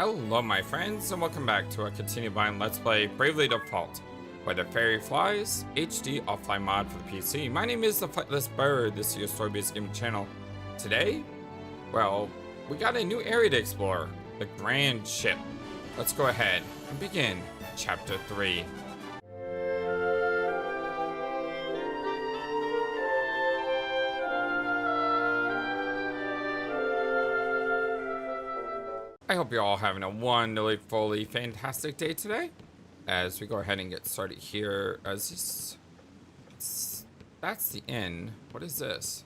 Hello my friends, and welcome back to a continued blind Let's Play Bravely Default, where the fairy flies, HD offline mod for the PC. My name is the FlightlessBird, this is your story-based gaming channel. Today, well, we got a new area to explore, the Grand Ship. Let's go ahead and begin Chapter 3. I hope you're all having a wonderfully fantastic day today. As we go ahead and get started here, that's the inn. What is this?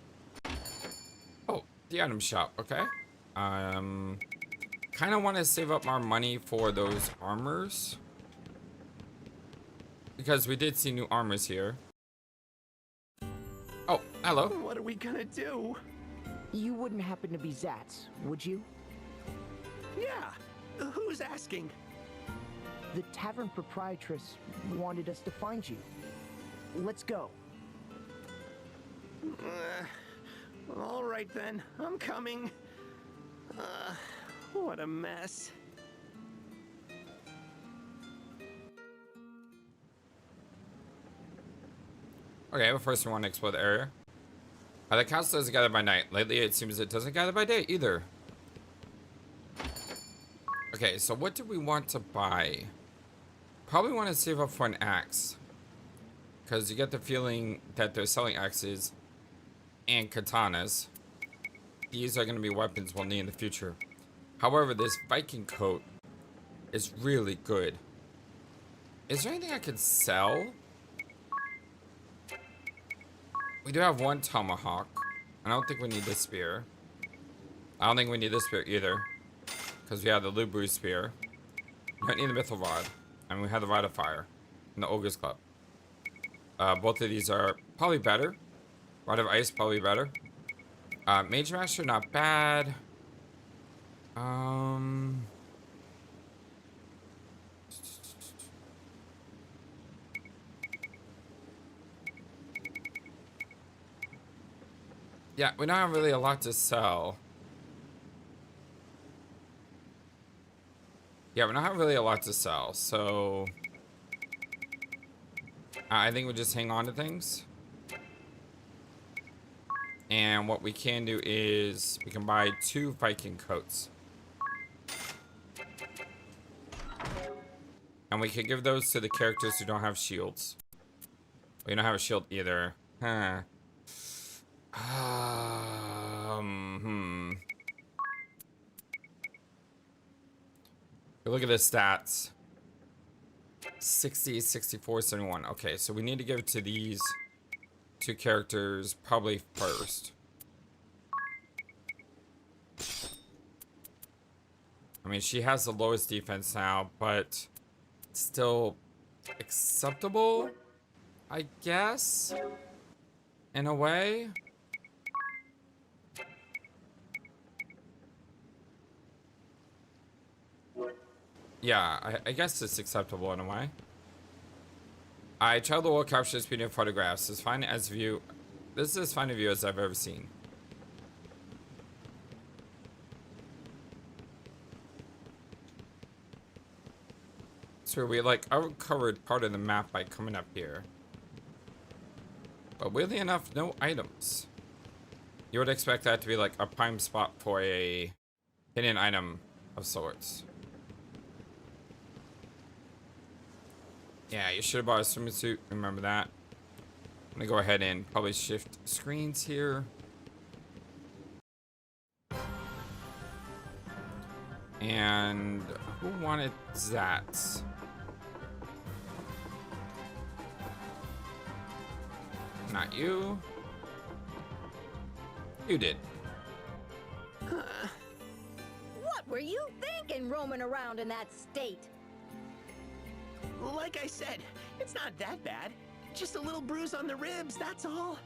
Oh, the item shop. Okay. Kind of want to save up our money for those armors, because we did see new armors here. Oh, hello. What are we gonna do? You wouldn't happen to be Zatz, would you? Yeah, who's asking? The tavern proprietress wanted us to find you. Let's go. All right then, I'm coming. What a mess. Okay, but first we want to explore the area. The council doesn't gather by night. Lately it seems it doesn't gather by day either. Okay, so what do we want to buy? Probably want to save up for an axe, because you get the feeling that they're selling axes and katanas. These are going to be weapons we'll need in the future. However, this Viking coat is really good. Is there anything I could sell? We do have one tomahawk. I don't think we need this spear. I don't think we need this spear either, because we have the Lubru spear. We don't need the Mythal Rod. And we have the Rod of Fire and the Ogre's Club. Both of these are probably better. Rod of Ice, probably better. Mage Master, not bad. Yeah, we don't have really a lot to sell. Yeah, we don't have really a lot to sell, so I think we'll just hang on to things. And what we can do is we can buy 2 Viking coats. And we can give those to the characters who don't have shields. We don't have a shield either. Huh. Look at the stats. 60, 64, 71. Okay, so we need to give it to these 2 characters probably first. I mean, she has the lowest defense now, but still acceptable, I guess, in a way. Yeah, I guess it's acceptable in a way. I traveled the world capture this beauty of photographs. This is as fine a view as I've ever seen. So we uncovered part of the map by coming up here. But weirdly enough, no items. You would expect that to be like a prime spot for a hidden item of sorts. Yeah, you should have bought a swimming suit. Remember that. I'm gonna go ahead and probably shift screens here. And who wanted Zatz? Not you. You did. What were you thinking roaming around in that state? Like I said, it's not that bad. Just a little bruise on the ribs, that's all.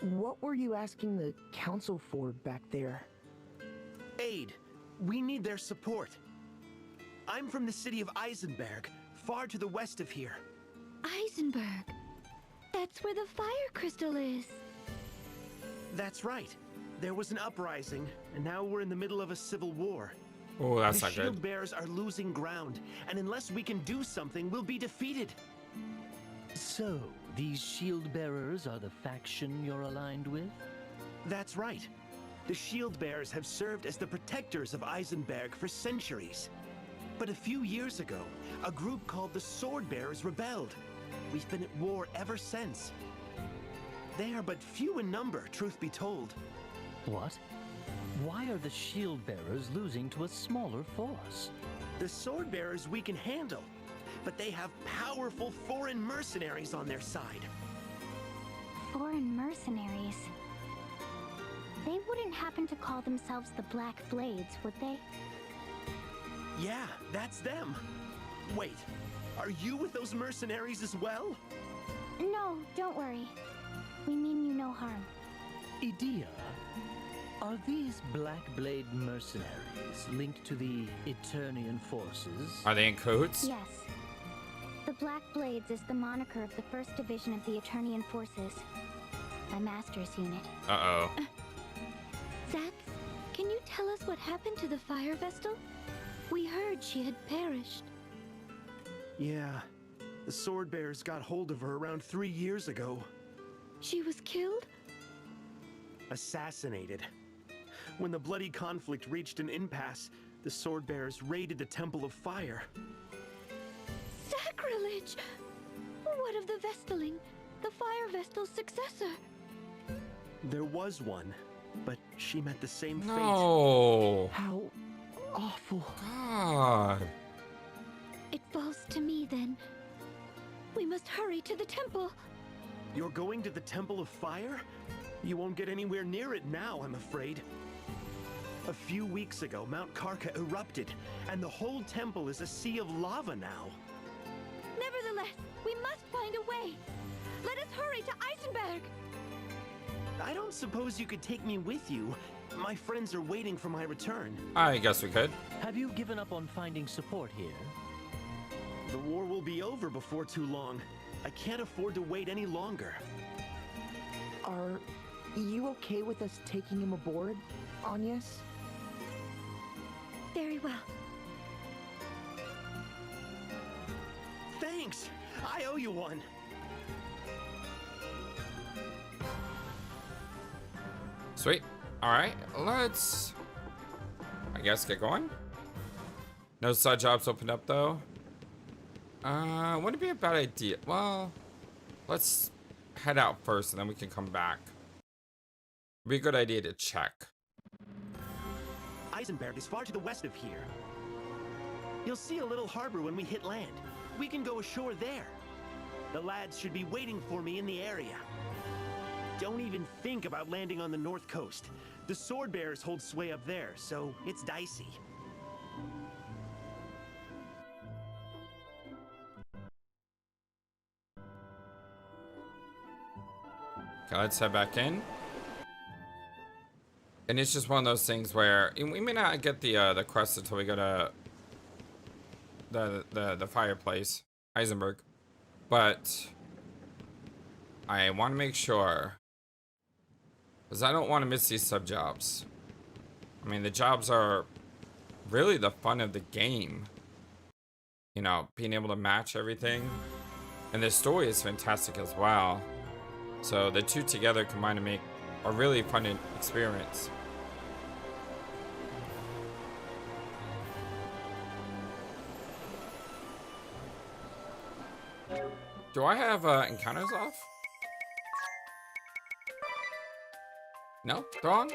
What were you asking the council for back there? Aid. We need their support. I'm from the city of Eisenberg, far to the west of here. Eisenberg. That's where the fire crystal is. That's right. There was an uprising, and now we're in the middle of a civil war. Oh, that's The not shield good. bearers are losing ground, and unless we can do something, we'll be defeated. So, these shield bearers are the faction you're aligned with? That's right. The shield bearers have served as the protectors of Eisenberg for centuries. But a few years ago, a group called the Sword Bearers rebelled. We've been at war ever since. They are but few in number, truth be told. What? Why are the shield bearers losing to a smaller force? The Sword Bearers we can handle, but they have powerful foreign mercenaries on their side. Foreign mercenaries. They wouldn't happen to call themselves the Black Blades, would they? Yeah, that's them. Wait, are you with those mercenaries as well? No, don't worry. We mean you no harm. Idea, are these Black Blade mercenaries linked to the Eternian forces? Are they in cahoots? Yes. The Black Blades is the moniker of the 1st Division of the Eternian forces. My master's unit. Uh-oh. Zatz, can you tell us what happened to the Fire Vestal? We heard she had perished. Yeah, the Sword Bearers got hold of her around 3 years ago. She was killed? Assassinated. When the bloody conflict reached an impasse, the Sword Bearers raided the Temple of Fire. Sacrilege! What of the Vestaling, the Fire Vestal's successor? There was one, but she met the same fate. No. How awful. God. It falls to me then. We must hurry to the temple. You're going to the Temple of Fire? You won't get anywhere near it now, I'm afraid. A few weeks ago, Mount Karka erupted, and the whole temple is a sea of lava now. Nevertheless, we must find a way. Let us hurry to Eisenberg. I don't suppose you could take me with you. My friends are waiting for my return. I guess we could. Have you given up on finding support here? The war will be over before too long. I can't afford to wait any longer. Are you okay with us taking him aboard, Agnes? Very well. Thanks! I owe you one! Sweet. Alright, let's, I guess, get going. No side jobs opened up, though. Wouldn't it be a bad idea? Well, let's head out first, and then we can come back. It'd be a good idea to check. Eisenberg is far to the west of here. You'll see a little harbor when we hit land. We can go ashore there. The lads should be waiting for me in the area. Don't even think about landing on the north coast. The Sword Bearers hold sway up there, so it's dicey. Okay, let's head back in. And it's just one of those things where we may not get the quest until we go to the fireplace, Eisenberg, but I want to make sure, because I don't want to miss these sub jobs. I mean, the jobs are really the fun of the game. You know, being able to match everything, and the story is fantastic as well. So the two together combine to make a really fun experience. Do I have encounters off? No? They're on?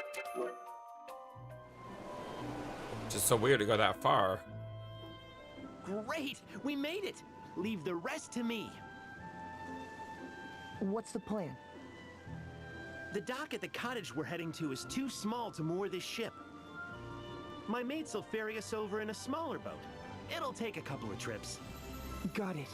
Just so weird to go that far. Great! We made it! Leave the rest to me. What's the plan? The dock at the cottage we're heading to is too small to moor this ship. My mates will ferry us over in a smaller boat. It'll take a couple of trips. Got it.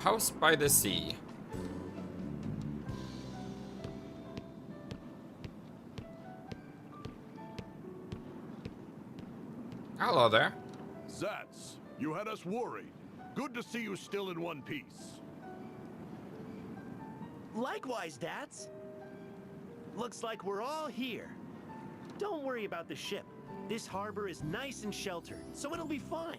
House by the sea. Hello there. Zatz, you had us worried. Good to see you still in one piece. Likewise, Datz. Looks like we're all here. Don't worry about the ship. This harbor is nice and sheltered, so it'll be fine.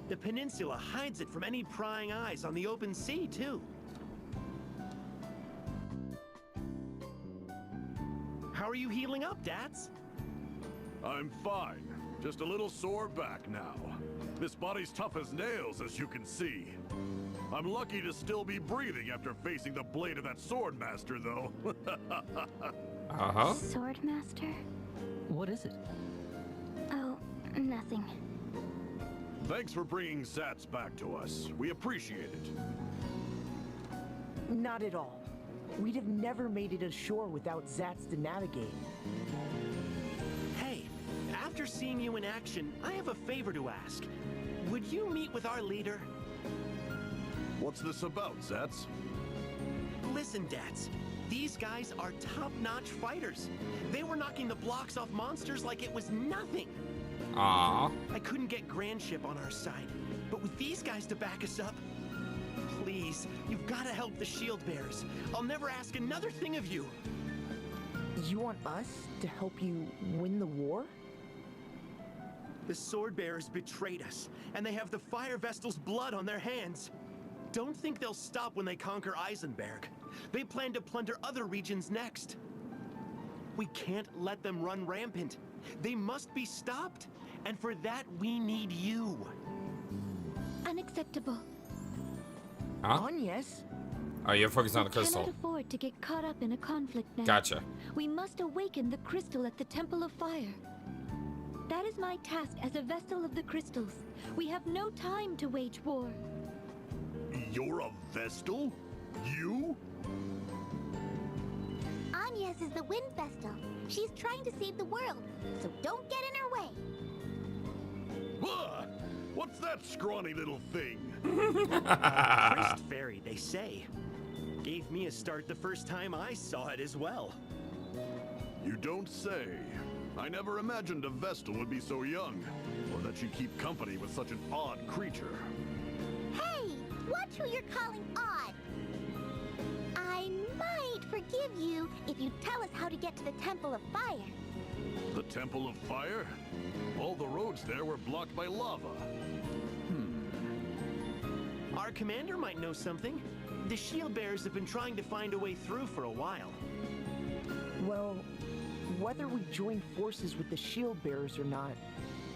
The peninsula hides it from any prying eyes on the open sea, too. How are you healing up, Datz? I'm fine. Just a little sore back now. This body's tough as nails, as you can see. I'm lucky to still be breathing after facing the blade of that sword master, though. Uh-huh. Swordmaster? What is it? Oh, nothing. Thanks for bringing Zatz back to us. We appreciate it. Not at all. We'd have never made it ashore without Zatz to navigate. Hey, after seeing you in action, I have a favor to ask. Would you meet with our leader? What's this about, Zatz? Listen, Datz. These guys are top-notch fighters. They were knocking the blocks off monsters like it was nothing. Aww. I couldn't get Grandship on our side, but with these guys to back us up, please, you've got to help the shield bearers. I'll never ask another thing of you. You want us to help you win the war? The sword bearers betrayed us, and they have the Fire Vestal's blood on their hands. Don't think they'll stop when they conquer Eisenberg. They plan to plunder other regions next. We can't let them run rampant. They must be stopped, and for that we need you. Unacceptable. Huh? Yes. Oh, you're focused on the We crystal. cannot afford to get caught up in a conflict now. Gotcha. We must awaken the crystal at the Temple of Fire. That is my task as a Vestal of the Crystals. We have no time to wage war. You're a Vestal? You? Agnes is the Wind Vestal. She's trying to save the world, so don't get in her way. Ah, what's that scrawny little thing? Christ Fairy, they say. Gave me a start the first time I saw it as well. You don't say. I never imagined a Vestal would be so young, or that she'd keep company with such an odd creature. Hey, watch who you're calling odd. I might forgive you if you tell us how to get to the Temple of Fire. The Temple of Fire? All the roads there were blocked by lava. Our commander might know something. The shield bearers have been trying to find a way through for a while. Well, whether we join forces with the shield bearers or not,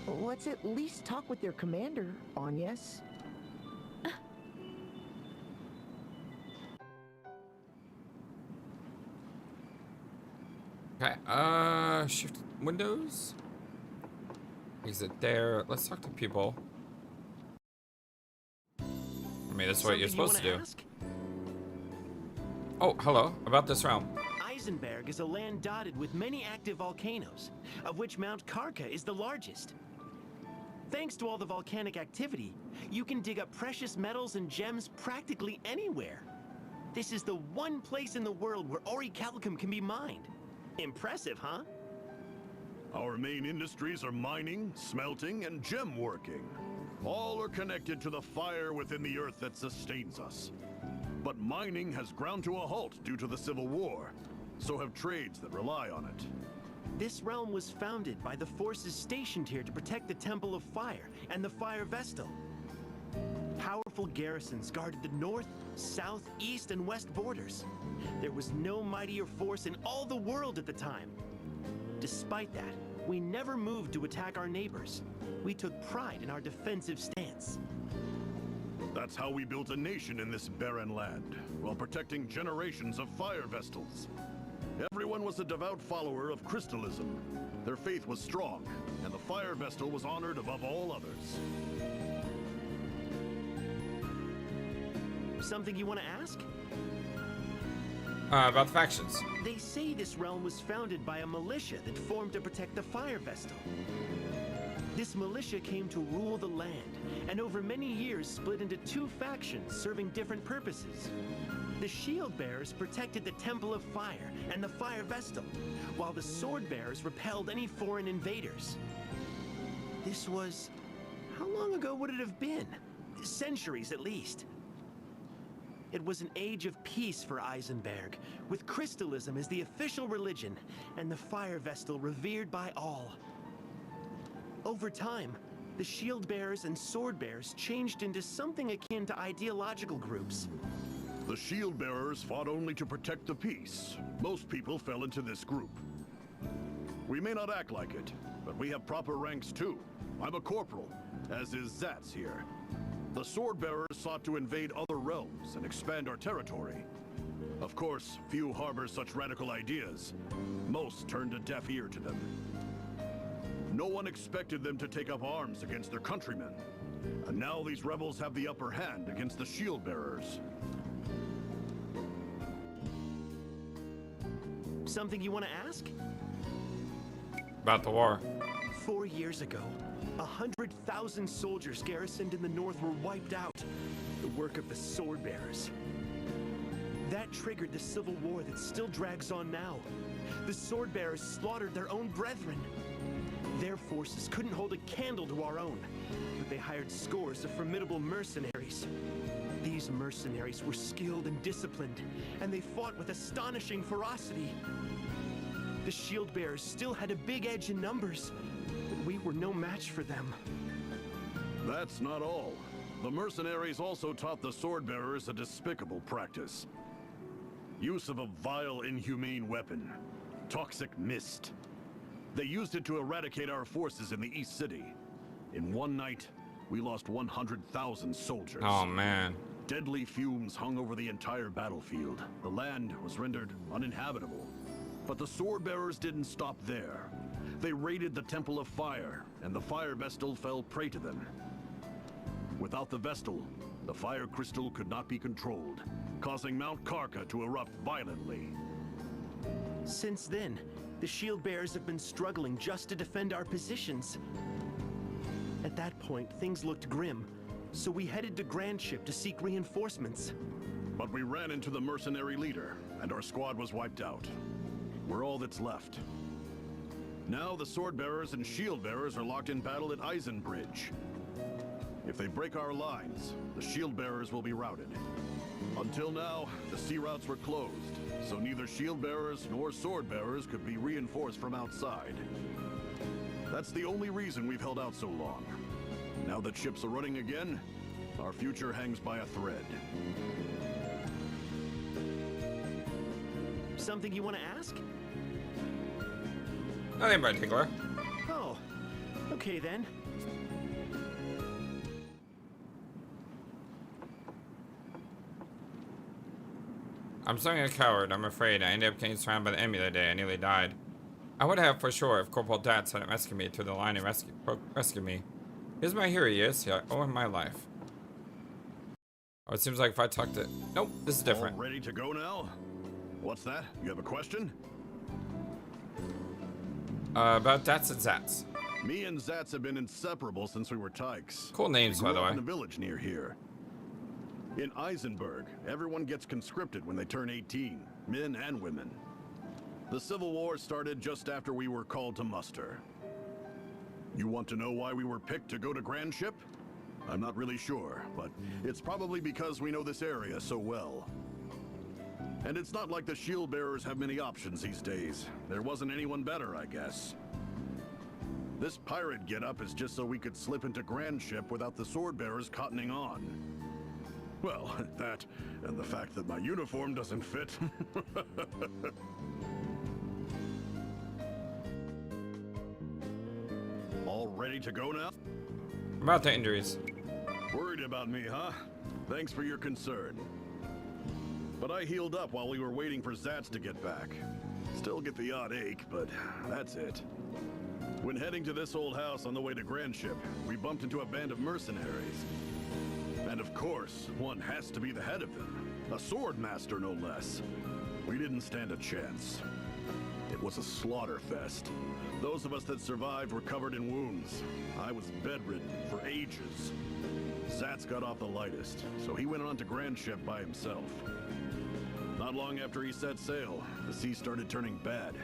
let's at least talk with their commander, Agnes. Okay, shift windows. Exit there. Let's talk to people. I mean, that's what you're supposed to do. Ask? Oh, hello. About this realm. Eisenberg is a land dotted with many active volcanoes, of which Mount Karka is the largest. Thanks to all the volcanic activity, you can dig up precious metals and gems practically anywhere. This is the one place in the world where orichalcum can be mined. Impressive, huh? Our main industries are mining, smelting, and gem working. All are connected to the fire within the earth that sustains us. But mining has ground to a halt due to the Civil War. So have trades that rely on it. This realm was founded by the forces stationed here to protect the Temple of Fire and the Fire Vestal. Powerful garrisons guarded the north, south, east, and west borders. There was no mightier force in all the world at the time. Despite that, we never moved to attack our neighbors. We took pride in our defensive stance. That's how we built a nation in this barren land, while protecting generations of fire vestals. Everyone was a devout follower of crystalism. Their faith was strong, and the fire vestal was honored above all others. Something you want to ask? About the factions. They say this realm was founded by a militia that formed to protect the Fire Vestal. This militia came to rule the land, and over many years split into two factions serving different purposes. The Shield Bearers protected the Temple of Fire and the Fire Vestal, while the Sword Bearers repelled any foreign invaders. This was... how long ago would it have been? centuries at least. It was an age of peace for Eisenberg, with crystalism as the official religion and the fire vestal revered by all. Over time, the shield bearers and sword bearers changed into something akin to ideological groups. The shield bearers fought only to protect the peace. Most people fell into this group. We may not act like it, but we have proper ranks too. I'm a corporal, as is Zatz here. The sword bearers sought to invade other realms and expand our territory. Of course, few harbor such radical ideas. Most turned a deaf ear to them. No one expected them to take up arms against their countrymen. And now these rebels have the upper hand against the shield bearers. Something you want to ask? About the war. 4 years ago, 100,000 soldiers garrisoned in the north were wiped out. The work of the sword bearers. That triggered the civil war that still drags on now. The sword bearers slaughtered their own brethren. Their forces couldn't hold a candle to our own, but they hired scores of formidable mercenaries. These mercenaries were skilled and disciplined, and they fought with astonishing ferocity. The shield bearers still had a big edge in numbers, but we were no match for them. That's not all. The mercenaries also taught the sword bearers a despicable practice. Use of a vile, inhumane weapon. Toxic mist. They used it to eradicate our forces in the East City. In one night, we lost 100,000 soldiers. Oh, man. Deadly fumes hung over the entire battlefield. The land was rendered uninhabitable. But the sword bearers didn't stop there. They raided the Temple of Fire, and the fire vestal fell prey to them. Without the vestal, the fire crystal could not be controlled, causing Mount Karka to erupt violently. Since then, the shield bearers have been struggling just to defend our positions. At that point, things looked grim, so we headed to Grandship to seek reinforcements. But we ran into the mercenary leader, and our squad was wiped out. We're all that's left. Now the sword bearers and shield bearers are locked in battle at Eisenbridge. If they break our lines, the shield bearers will be routed. Until now, the sea routes were closed, so neither shield bearers nor sword bearers could be reinforced from outside. That's the only reason we've held out so long. Now that ships are running again, our future hangs by a thread. Something you want to ask? Nothing in particular. Oh, okay then. I'm something a coward, I'm afraid. I ended up getting surrounded by the enemy that day. I nearly died. I would have for sure if Corporal Datz hadn't rescued me through the line and rescued me. Here's my hero, yes. Yeah, I owe him my life. Oh, it seems like if I tucked it. Nope, this is different. All ready to go now? What's that? You have a question? About Datz and Zatz. Me and Zatz have been inseparable since we were tykes. Cool names, by the way. In a village near here. In Eisenberg, everyone gets conscripted when they turn 18, men and women. The Civil War started just after we were called to muster. You want to know why we were picked to go to Grandship? I'm not really sure, but it's probably because we know this area so well. And it's not like the shield bearers have many options these days. There wasn't anyone better, I guess. This pirate getup is just so we could slip into Grandship without the sword bearers cottoning on. Well, that, and the fact that my uniform doesn't fit. All ready to go now? About the injuries. Worried about me, huh? Thanks for your concern. But I healed up while we were waiting for Zatz to get back. Still get the odd ache, but that's it. When heading to this old house on the way to Grandship, we bumped into a band of mercenaries. And of course, one has to be the head of them. A sword master, no less. We didn't stand a chance. It was a slaughter fest. Those of us that survived were covered in wounds. I was bedridden for ages. Zatz got off the lightest, so he went on to Grandship by himself. Not long after he set sail, the sea started turning bad.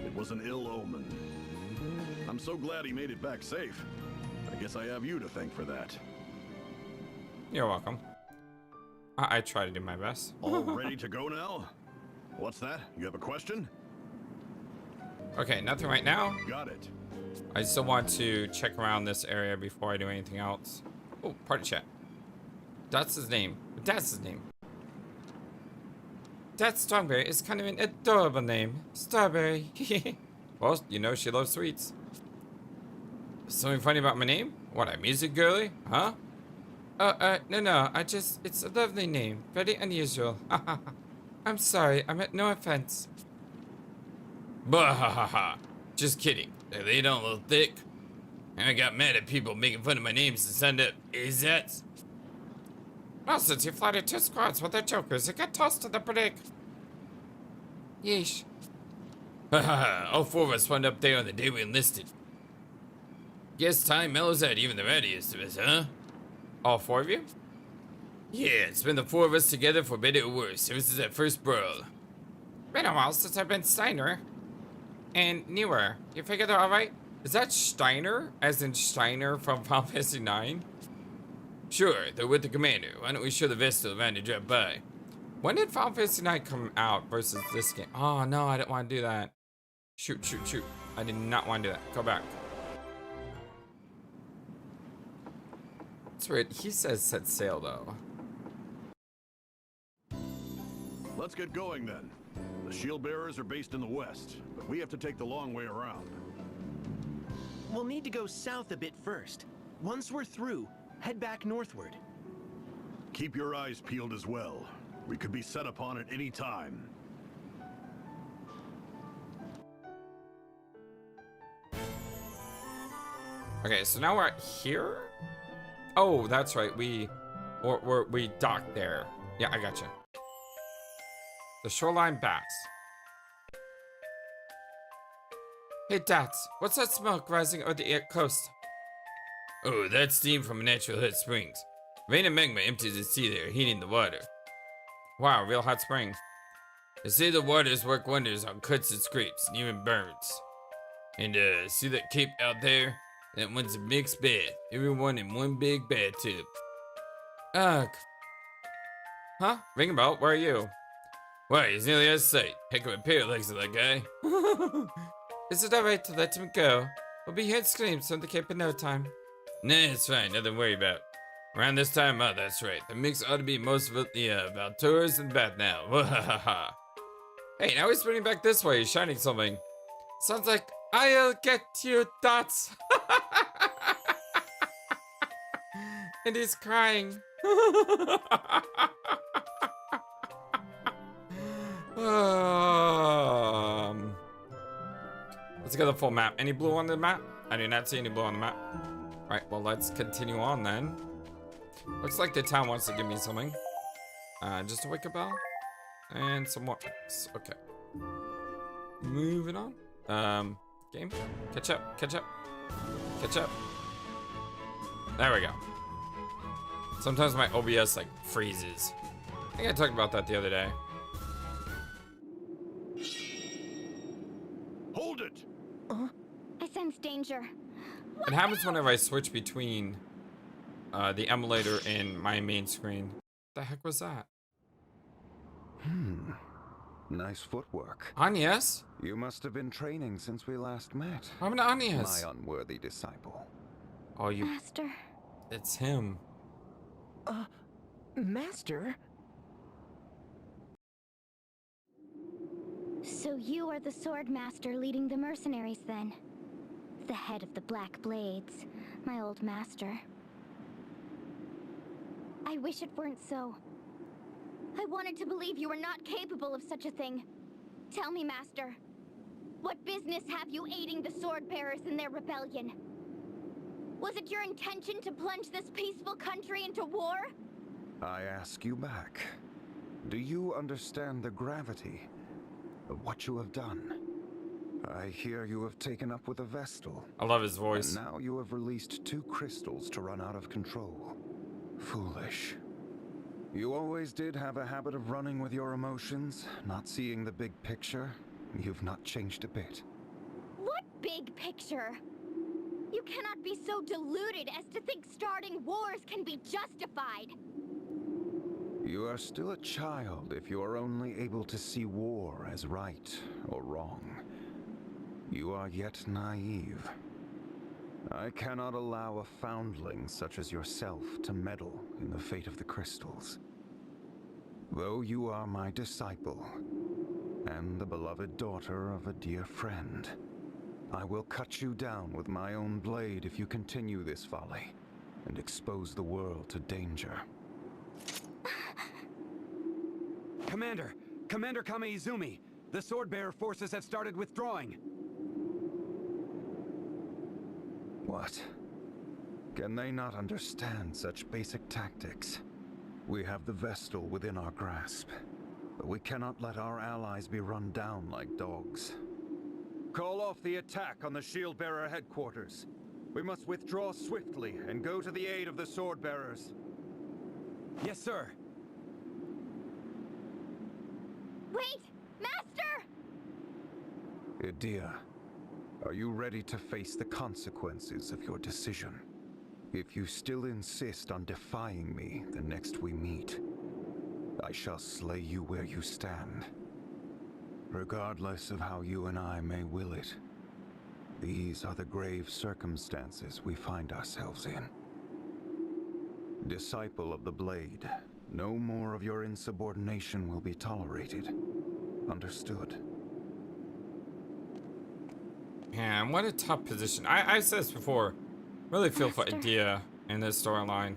It was an ill omen. I'm so glad he made it back safe. I guess I have you to thank for that. You're welcome. I try to do my best. All ready to go now? What's that? You have a question? Okay, nothing right now. Got it. I still want to check around this area before I do anything else. Oh, party chat. That's his name. That's his name. That Strawberry is kind of an adorable name. Strawberry. Well, you know she loves sweets. Something funny about my name? What, a music girly? Huh? No, it's a lovely name. Very unusual. I'm sorry, I meant no offense. Bah, just kidding. They laid on a little thick. And I got mad at people making fun of my names and signed up. Is that? Well, since you flattered 2 squads with their jokers, it got tossed to the break. Yeesh. All 4 of us wound up there on the day we enlisted. Guess time mellows out even the rowdiest of us, huh? All 4 of you? Yeah, it's been the 4 of us together for better or worse ever since that first brawl. Been a while since I've been Steiner. And newer. You figured it alright? Is that Steiner? As in Steiner from Final Fantasy 9? Sure, they're with the commander. Why don't we show the Vestal around to drop by? When did Final Fantasy 9 come out versus this game? Oh no, I didn't want to do that. Shoot. I did not want to do that. Go back. That's weird. He says set sail though. Let's get going then. The shield bearers are based in the west, but we have to take the long way around. We'll need to go south a bit first. Once we're through, head back northward. Keep your eyes peeled as well. We could be set upon at any time. Okay, so now we're here? Oh, that's right. We docked there. Yeah, I gotcha. The shoreline bass. Hey, Datz, what's that smoke rising over the coast? Oh, that's steam from a natural hot springs. Rain and magma empties the sea there, heating the water. Wow, real hot spring. They say the waters work wonders on cuts and scrapes, and even burns. And, see that cape out there? That one's a mixed bath. Everyone in one big bathtub. Ugh. Huh? Ring a bell, where are you? Why, he's nearly out of sight. Heck of a pair of legs of that guy. Is it alright to let him go? We'll be hearing screams from the cape in no time. Nah, it's fine, nothing to worry about. Around this time, oh, that's right. The mix ought to be most of the about tours and bath now. Hey, now he's spinning back this way. He's shining something. Sounds like I'll get you, Datz. And he's crying. Let's get the full map. Any blue on the map? I do not see any blue on the map. Alright, well, let's continue on then. Looks like the town wants to give me something. Just a wake-up bell. And some more. Okay. Moving on. Game. Catch up. There we go. Sometimes my OBS like freezes. I think I talked about that the other day. Hold it! I sense danger. It happens whenever I switch between the emulator and my main screen. The heck was that? Nice footwork. Agnes? You must have been training since we last met. I'm an Agnes. My unworthy disciple. Oh, you... Master. It's him. Master? So you are the sword master leading the mercenaries then? The head of the Black Blades, my old master. I wish it weren't so. I wanted to believe you were not capable of such a thing. Tell me, Master, what business have you aiding the sword bearers in their rebellion? Was it your intention to plunge this peaceful country into war? I ask you back. Do you understand the gravity of what you have done? I hear you have taken up with a Vestal. I love his voice. And now you have released 2 crystals to run out of control. Foolish. You always did have a habit of running with your emotions, not seeing the big picture. You've not changed a bit. What big picture? You cannot be so deluded as to think starting wars can be justified. You are still a child if you are only able to see war as right or wrong. You are yet naive. I cannot allow a foundling such as yourself to meddle in the fate of the crystals. Though you are my disciple, and the beloved daughter of a dear friend, I will cut you down with my own blade if you continue this folly, and expose the world to danger. Commander! Commander Kame-Izumi! The Swordbearer forces have started withdrawing! What? Can they not understand such basic tactics? We have the Vestal within our grasp, but we cannot let our allies be run down like dogs. Call off the attack on the Shieldbearer headquarters. We must withdraw swiftly and go to the aid of the Swordbearers. Yes, sir! Wait! Master! Idia, are you ready to face the consequences of your decision? If you still insist on defying me the next we meet, I shall slay you where you stand. Regardless of how you and I may will it, these are the grave circumstances we find ourselves in. Disciple of the Blade, no more of your insubordination will be tolerated. Understood? Man, what a tough position. I said this before. Really feel for Idia in this storyline.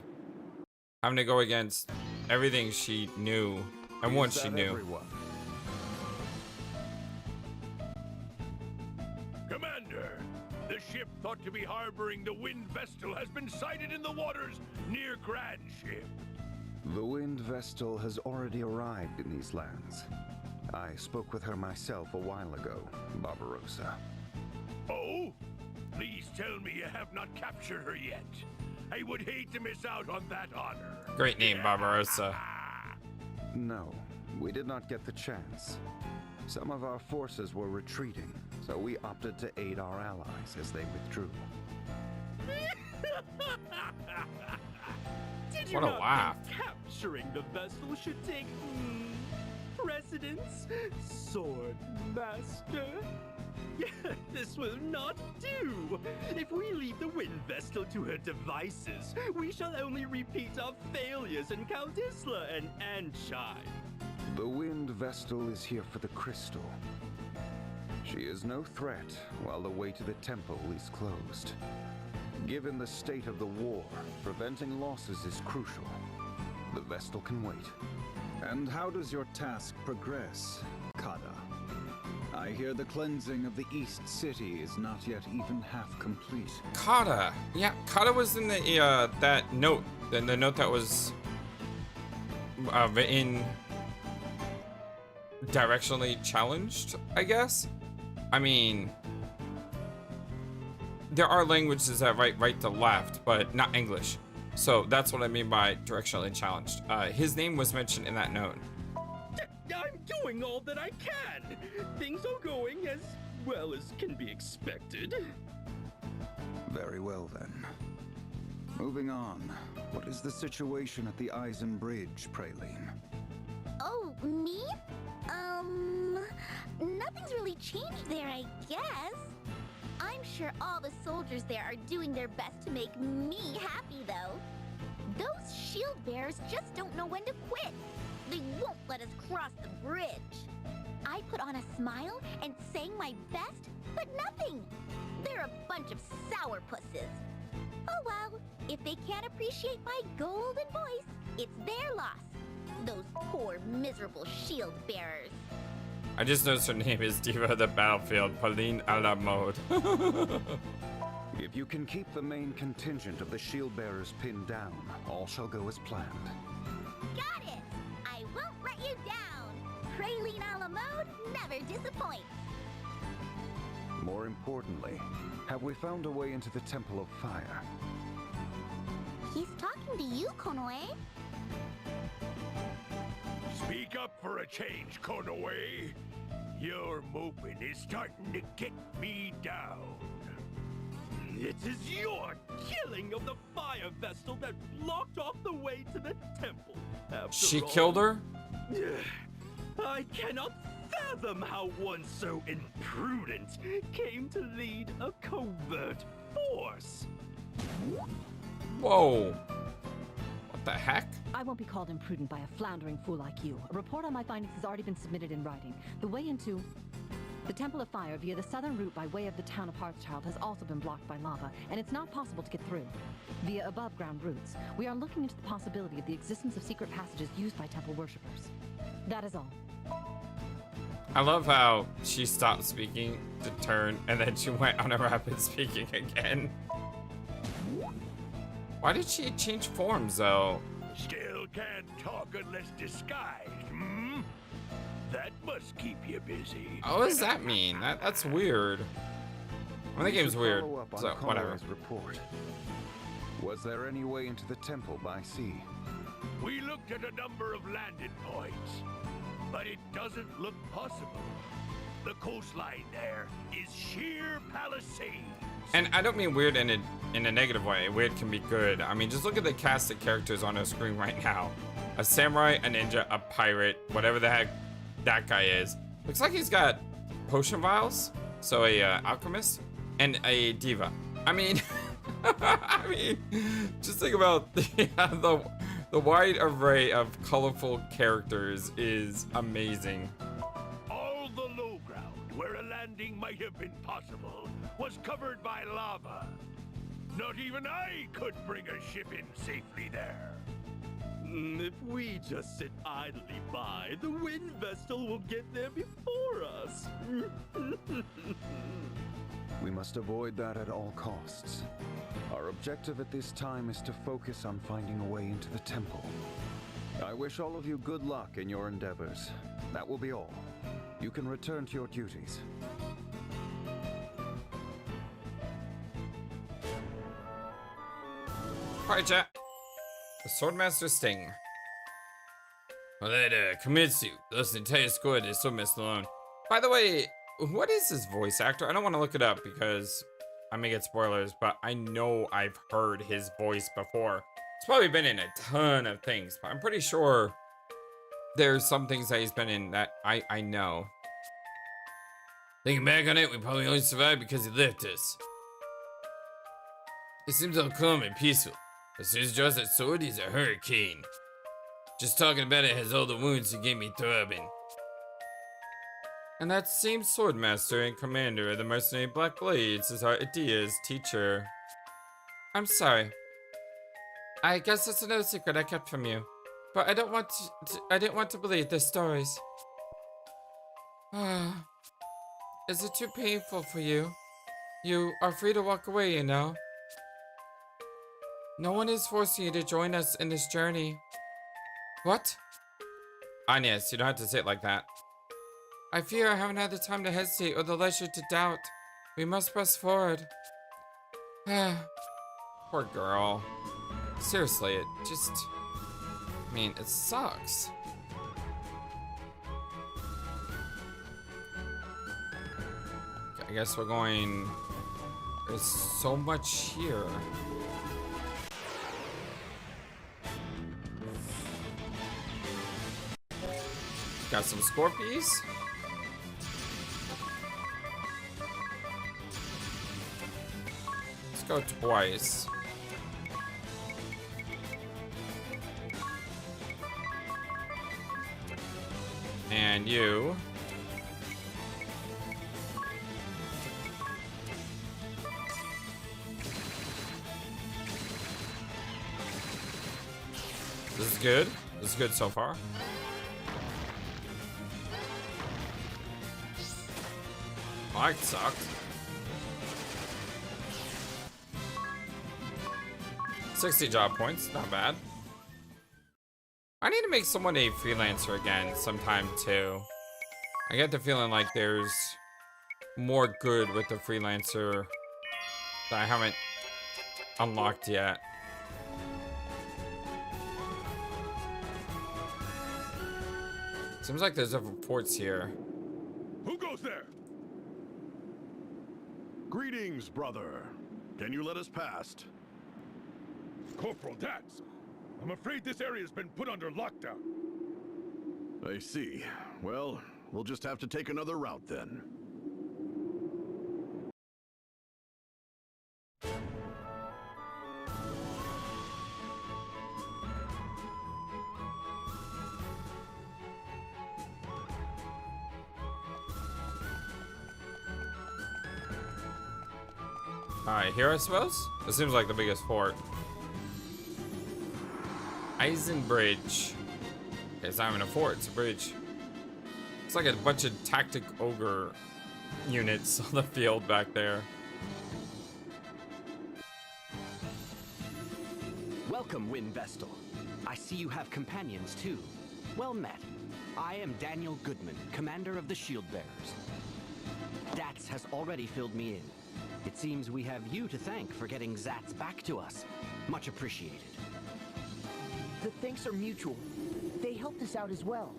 Having to go against everything she knew and once she knew. Everyone? Commander, the ship thought to be harboring the Wind Vestal has been sighted in the waters near Grand Ship. The Wind Vestal has already arrived in these lands. I spoke with her myself a while ago, Barbarossa. Oh? Please tell me you have not captured her yet. I would hate to miss out on that honor. Great name, Barbarossa. No, we did not get the chance. Some of our forces were retreating, so we opted to aid our allies as they withdrew. Did you What a not laugh. think capturing the vessel should take precedence, Sword Master? This will not do. If we leave the Wind Vestal to her devices, we shall only repeat our failures in Caldisla and Anshine. The Wind Vestal is here for the crystal. She is no threat while the way to the temple is closed. Given the state of the war, preventing losses is crucial. The Vestal can wait. And how does your task progress, Kada? I hear the cleansing of the East City is not yet even half complete. Kada. Yeah, Kada was in the that note. The note that was written directionally challenged, I guess. I mean, there are languages that write right to left, but not English. So that's what I mean by directionally challenged. His name was mentioned in that note. I'm doing all that I can. Things are going as well as can be expected. Very well then. Moving on. What is the situation at the Eisen Bridge, Praline? Oh, me? Nothing's really changed there, I guess. I'm sure all the soldiers there are doing their best to make me happy, though. Those shield bearers just don't know when to quit. They won't let us cross the bridge. I put on a smile and sang my best, but nothing. They're a bunch of sourpusses. Oh well, if they can't appreciate my golden voice, it's their loss. Those poor, miserable shield bearers. I just noticed her name is Diva of the Battlefield, Pauline a la mode. If you can keep the main contingent of the shield bearers pinned down, all shall go as planned. Got it! I won't let you down! Praline a la mode never disappoints! More importantly, have we found a way into the Temple of Fire? He's talking to you, Konoe. Speak up for a change, Konoe. Your moping is starting to get me down. It is your killing of the fire vestal that blocked off the way to the temple. She killed her? I cannot fathom how one so imprudent came to lead a covert force. Whoa. What the heck? I won't be called imprudent by a floundering fool like you. A report on my findings has already been submitted in writing. The way into the Temple of Fire via the southern route by way of the town of Hartschild has also been blocked by lava, and it's not possible to get through via above-ground routes. We are looking into the possibility of the existence of secret passages used by temple worshippers. That is all. I love how she stopped speaking to turn, and then she went on a rapid speaking again. Why did she change forms, though? Still can't talk unless disguised, hmm? That must keep you busy. Oh, what does that mean? That's weird. I think the game's weird, so whatever. Report. Was there any way into the temple by sea? We looked at a number of landing points, but it doesn't look possible. The coastline there is sheer palisades. And I don't mean weird in a negative way. Weird can be good. I mean, just look at the cast of characters on our screen right now. A samurai, a ninja, a pirate, whatever the heck that guy is. Looks like he's got potion vials. So a alchemist and a diva. I mean, I mean, just think about the wide array of colorful characters is amazing. All the low ground where a landing might have been possible was covered by lava. Not even I could bring a ship in safely there. If we just sit idly by, the wind vestal will get there before us. We must avoid that at all costs. Our objective at this time is to focus on finding a way into the temple. I wish all of you good luck in your endeavors. That will be all. You can return to your duties. Alright, chat. The Swordmaster Sting. Well, that Kimitsu, thus the entire squad is Swordmaster alone. By the way, what is his voice actor? I don't want to look it up because I may get spoilers, but I know I've heard his voice before. It's probably been in a ton of things, but I'm pretty sure there's some things that he's been in that I know. Thinking back on it, we probably only survived because he left us. It seems all calm and peaceful. As soon as he draws that sword, he's a hurricane. Just talking about it has all the wounds he gave me throbbing. And that same swordmaster and commander of the mercenary Black Blades is our Adia's teacher. I'm sorry. I guess that's another secret I kept from you. But I don't want to I didn't want to believe the stories. Is it too painful for you? You are free to walk away, you know. No one is forcing you to join us in this journey. What? Agnes, you don't have to say it like that. I fear I haven't had the time to hesitate or the leisure to doubt. We must press forward. Poor girl. Seriously, it just... I mean, it sucks. I guess we're going... There's so much here. Got some Scorpies. Let's go twice. And you. This is good. This is good so far. Oh, that sucked. 60 job points, not bad. I need to make someone a freelancer again sometime too. I get the feeling like there's more good with the freelancer that I haven't unlocked yet. Seems like there's other ports here. Who goes there? Greetings, brother. Can you let us past? Corporal Datz, I'm afraid this area's been put under lockdown. I see. Well, we'll just have to take another route then. Alright, here I suppose? This seems like the biggest fort. Eisenbridge. Okay, it's not even a fort, it's a bridge. It's like a bunch of tactic ogre units on the field back there. Welcome, Wind Vestal. I see you have companions too. Well met. I am Daniel Goodman, commander of the Shield Bearers. Datz has already filled me in. It seems we have you to thank for getting Zatz back to us. Much appreciated. The thanks are mutual. They helped us out as well.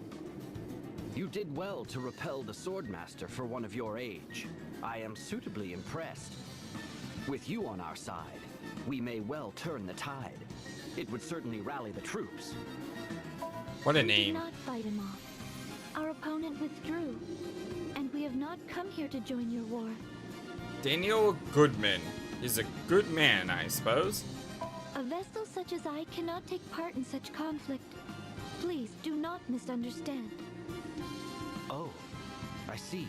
You did well to repel the Swordmaster for one of your age. I am suitably impressed. With you on our side, we may well turn the tide. It would certainly rally the troops. What a We name. did not fight him off. Our opponent withdrew, and we have not come here to join your war. Daniel Goodman. He's a good man, I suppose. A Vestal such as I cannot take part in such conflict. Please do not misunderstand. Oh, I see.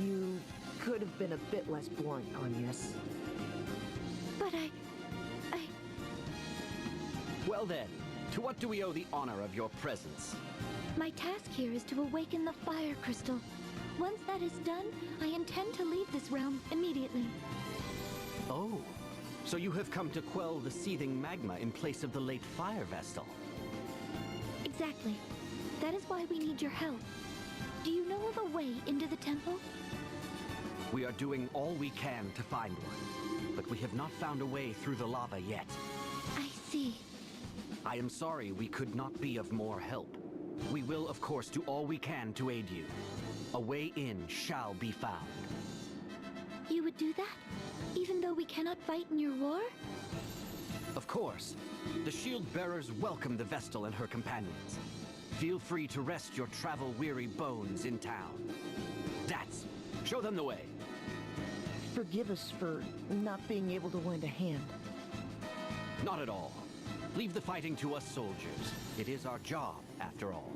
You could have been a bit less blunt, Agnes. But I... Well then, to what do we owe the honor of your presence? My task here is to awaken the fire crystal. Once that is done, I intend to leave this realm immediately. Oh, so you have come to quell the seething magma in place of the late fire Vestal. Exactly. That is why we need your help. Do you know of a way into the temple? We are doing all we can to find one, but we have not found a way through the lava yet. I see. I am sorry we could not be of more help. We will, of course, do all we can to aid you. A way in shall be found. You would do that? Even though we cannot fight in your war? Of course. The shield bearers welcome the Vestal and her companions. Feel free to rest your travel-weary bones in town. Datz, show them the way. Forgive us for not being able to lend a hand. Not at all. Leave the fighting to us soldiers. It is our job, after all.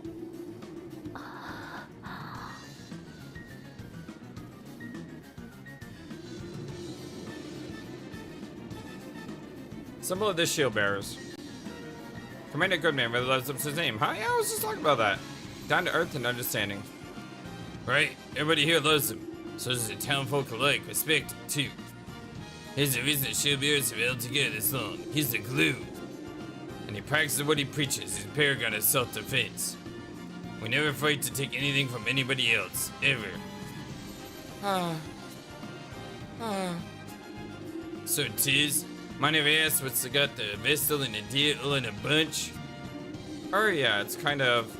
Symbol of the shield bearers. Commander Goodman really loves his name. Huh? Yeah, I was just talking about that. Down to earth and understanding. Right? Everybody here loves him. So does the town folk alike. Respect him, too. Here's the reason the shield bearers have held together this long. He's the glue. And he practices what he preaches. He's a paragon of self-defense. We never fight to take anything from anybody else. Ever. So tis. Mind if I ask what's got the Vestal and the deer all in a bunch? Oh yeah, it's kind of...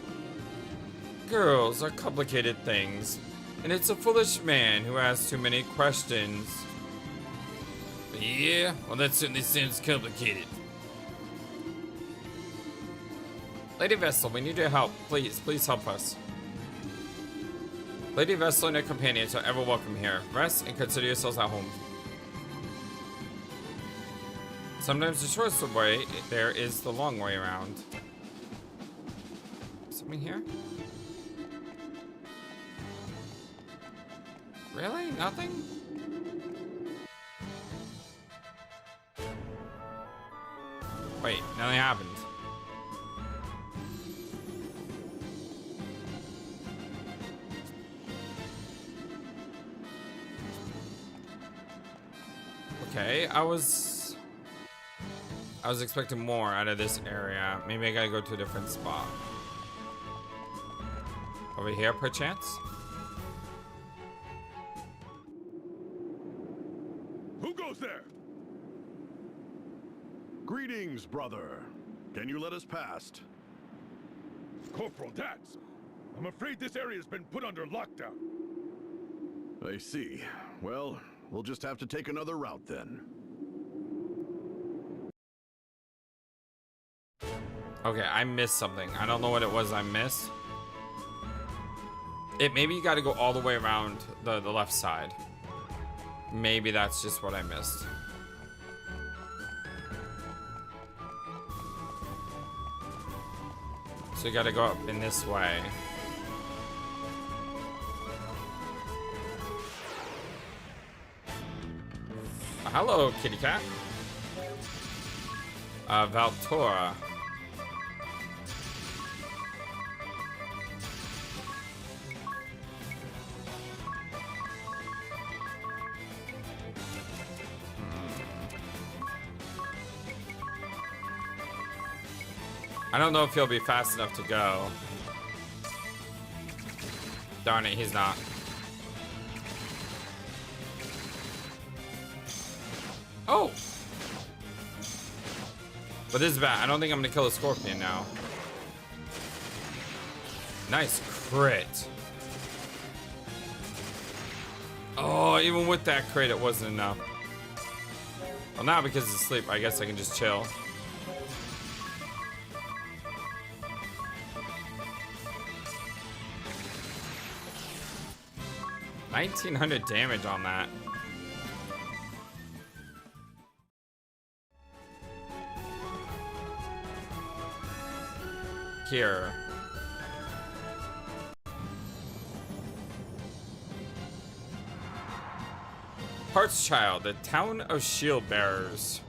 Girls are complicated things. And it's a foolish man who asks too many questions. But yeah, well that certainly sounds complicated. Lady Vestal, we need your help. Please help us. Lady Vestal and her companions are ever welcome here. Rest and consider yourselves at home. Sometimes the shortest way there is the long way around. Something here? Really? Nothing? Wait, nothing happened. Okay, I was expecting more out of this area. Maybe I gotta go to a different spot. Over here, perchance? Who goes there? Greetings, brother. Can you let us past? Corporal Datz, I'm afraid this area's been put under lockdown. I see. Well, we'll just have to take another route then. Okay, I missed something. I don't know what it was I missed. Maybe you got to go all the way around the left side. Maybe that's just what I missed. So you got to go up in this way. Hello, kitty cat. Valtora. I don't know if he'll be fast enough to go. Darn it, he's not. Oh! But this is bad. I don't think I'm gonna kill a scorpion now. Nice crit. Oh, even with that crit, it wasn't enough. Well, now because it's asleep, I guess I can just chill. $1,900 damage on that. Here. Hartschild, the town of shield bearers.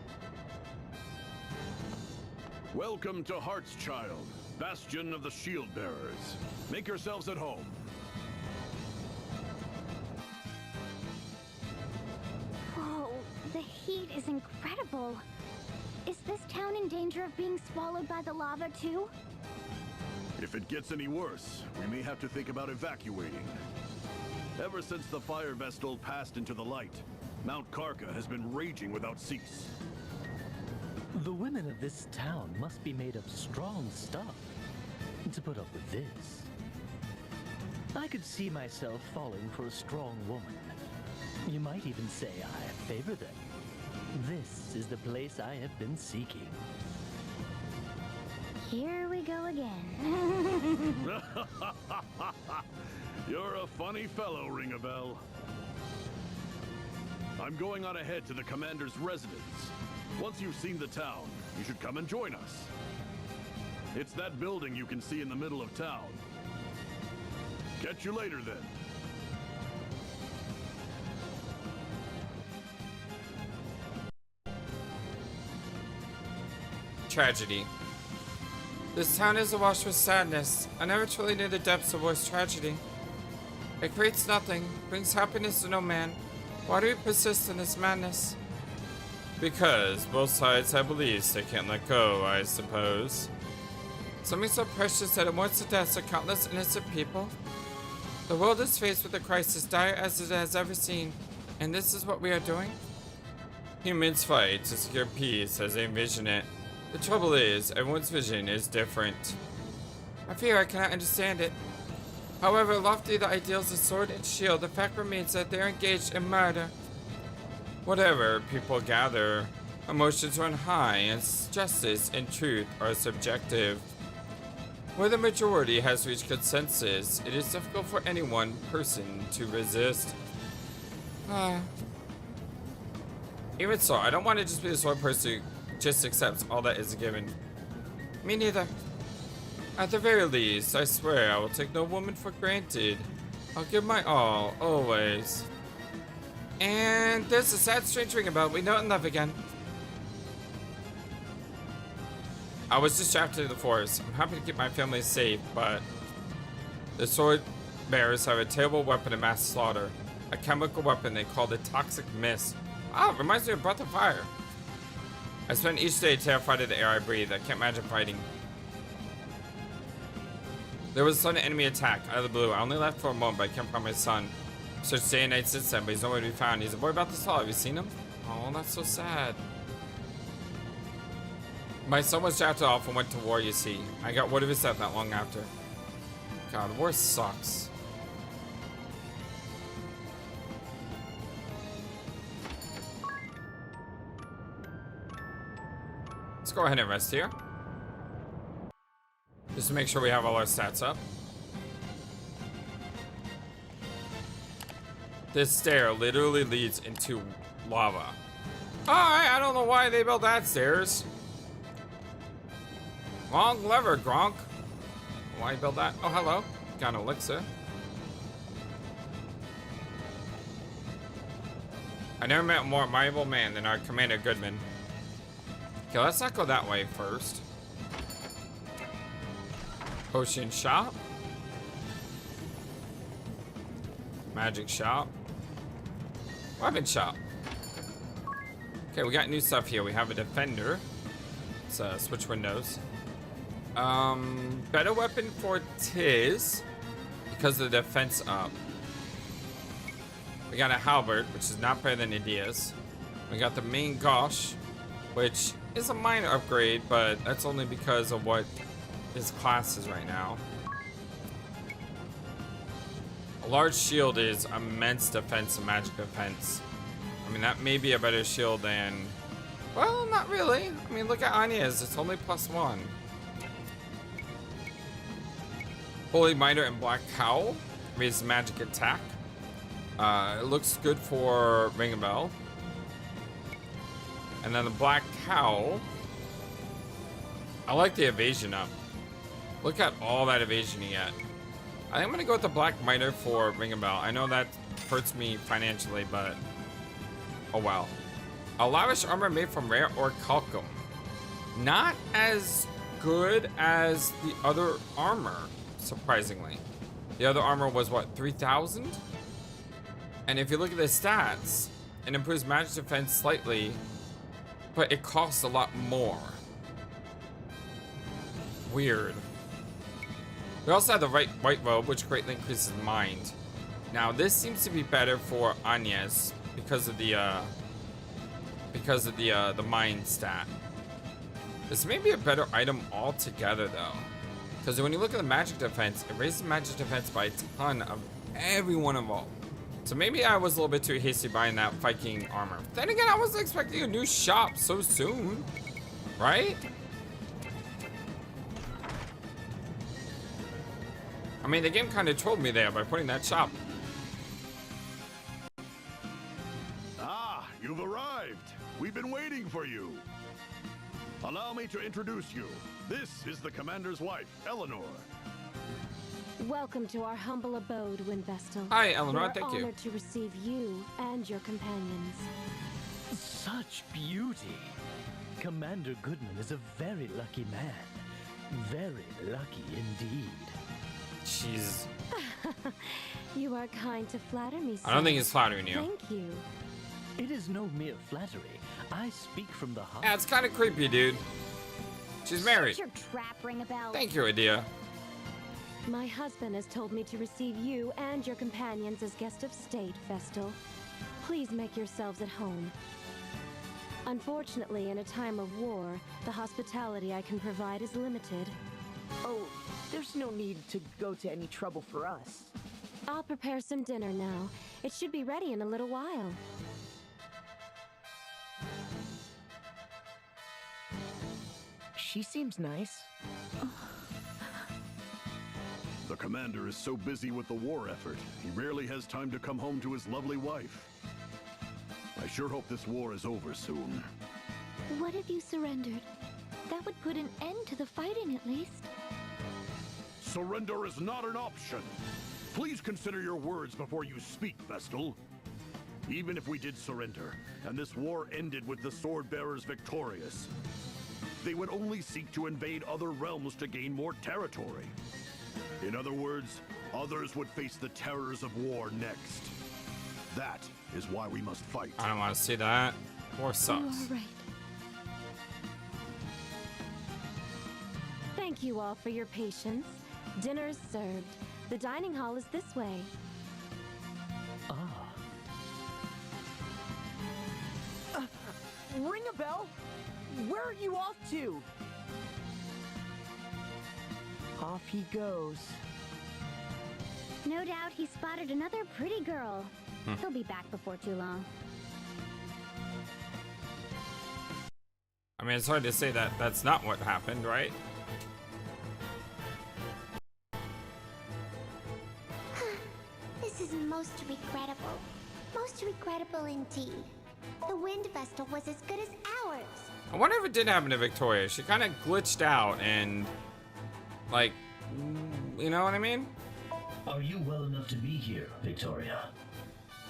Welcome to Hartschild, bastion of the shield bearers. Make yourselves at home. Whoa, the heat is incredible. Is this town in danger of being swallowed by the lava too? If it gets any worse, we may have to think about evacuating. Ever since the fire vestal passed into the light, Mount Karka has been raging without cease. The women of this town must be made of strong stuff to put up with this. I could see myself falling for a strong woman. You might even say I favor them. This is the place I have been seeking. Here we go again. You're a funny fellow, Ring-a-Bell. I'm going on ahead to the commander's residence. Once you've seen the town, you should come and join us. It's that building you can see in the middle of town. Catch you later, then. Tragedy. This town is awash with sadness. I never truly knew the depths of war's tragedy. It creates nothing, brings happiness to no man. Why do we persist in this madness? Because both sides have beliefs they can't let go, I suppose. Something so precious that it wants the deaths of countless innocent people. The world is faced with a crisis dire as it has ever seen, and this is what we are doing? Humans fight to secure peace as they envision it. The trouble is, everyone's vision is different. I fear I cannot understand it. However lofty the ideals of sword and shield, the fact remains that they are engaged in murder. Whatever people gather, emotions run high, and justice and truth are subjective. Where the majority has reached consensus, it is difficult for any one person to resist. Even so, I don't want to just be the sort of person who just accepts all that is given. Me neither. At the very least, I swear I will take no woman for granted. I'll give my all, always. And there's a sad strange ring about we know and love again. I was just drafted to the forest. I'm happy to keep my family safe, but the sword bearers have a terrible weapon of mass slaughter. A chemical weapon they call the toxic mist. Ah, reminds me of Breath of Fire. I spend each day terrified of the air I breathe. I can't imagine fighting. There was a sudden enemy attack out of the blue. I only left for a moment, but I can't find my son. Searched day and night since then, but he's nowhere to be found. He's a boy about this tall. Have you seen him? Oh, that's so sad. My son was drafted off and went to war, you see. I got word of his death not long after. God, war sucks. Let's go ahead and rest here. Just to make sure we have all our stats up. This stair literally leads into lava. Alright, I don't know why they built that stairs. Long lever, Gronk. Why build that? Oh, hello. Got an elixir. I never met a more admirable man than our Commander Goodman. Okay, let's not go that way first. Potion shop. Magic shop. Weapon shop. Okay, we got new stuff here. We have a defender. Let's switch windows. Better weapon for Tiz because of the defense up. We got a halberd, which is not better than Idia's. We got the main Gosh, which is a minor upgrade, but that's only because of what his class is right now. A large shield is immense defense and magic defense. I mean, that may be a better shield than... Well, not really. I mean, look at Anya's. It's only +1. Holy Mitre and Black Cowl raises magic attack. It looks good for Ring a Bell. And then the Black Cowl. I like the evasion up. Look at all that evasion you get. I think I'm gonna go with the Black Mitre for Ring a Bell. I know that hurts me financially, but oh well. A lavish armor made from rare orichalcum. Not as good as the other armor, surprisingly. The other armor was what, 3,000? And if you look at the stats, it improves magic defense slightly, but it costs a lot more. Weird. We also have the white robe, which greatly increases mind. Now this seems to be better for Anya's because of the mind stat. This may be a better item altogether though, because when you look at the magic defense, it raises magic defense by a ton of everyone involved. So maybe I was a little bit too hasty buying that Viking armor. Then again, I wasn't expecting a new shop so soon, right? I mean, the game kind of trolled me there by putting that shop. Ah, you've arrived. We've been waiting for you. Allow me to introduce you. This is the commander's wife, Eleanor. Welcome to our humble abode, Windvestal. Hi, Eleanor. Thank you. We're honored to receive you and your companions. Such beauty. Commander Goodman is a very lucky man. Very lucky indeed. Jeez. You are kind to flatter me, sir. I don't think it's flattering you. Thank you. It is no mere flattery. I speak from the heart. Yeah, it's kind of creepy, dude. She's married. Shut your trap, Ring a Bell. Thank you, Adia. My husband has told me to receive you and your companions as guests of state, Vestal. Please make yourselves at home. Unfortunately, in a time of war, the hospitality I can provide is limited. Oh, there's no need to go to any trouble for us. I'll prepare some dinner now. It should be ready in a little while. She seems nice. The commander is so busy with the war effort, he rarely has time to come home to his lovely wife. I sure hope this war is over soon. What if you surrendered? That would put an end to the fighting, at least. Surrender is not an option. Please consider your words before you speak, Vestal. Even if we did surrender, and this war ended with the sword bearers victorious, they would only seek to invade other realms to gain more territory. In other words, others would face the terrors of war next. That is why we must fight. I don't want to see that. War sucks. You are right. Thank you all for your patience. Dinner is served. The dining hall is this way. Ring a bell? Where are you off to? Off he goes. No doubt he spotted another pretty girl. He'll be back before too long. I mean, it's hard to say that that's not what happened, right? This is most regrettable. Most regrettable indeed. The wind vessel was as good as ours. I wonder if it did happen to Victoria. She kind of glitched out and, like, you know what I mean? Are you well enough to be here, Victoria?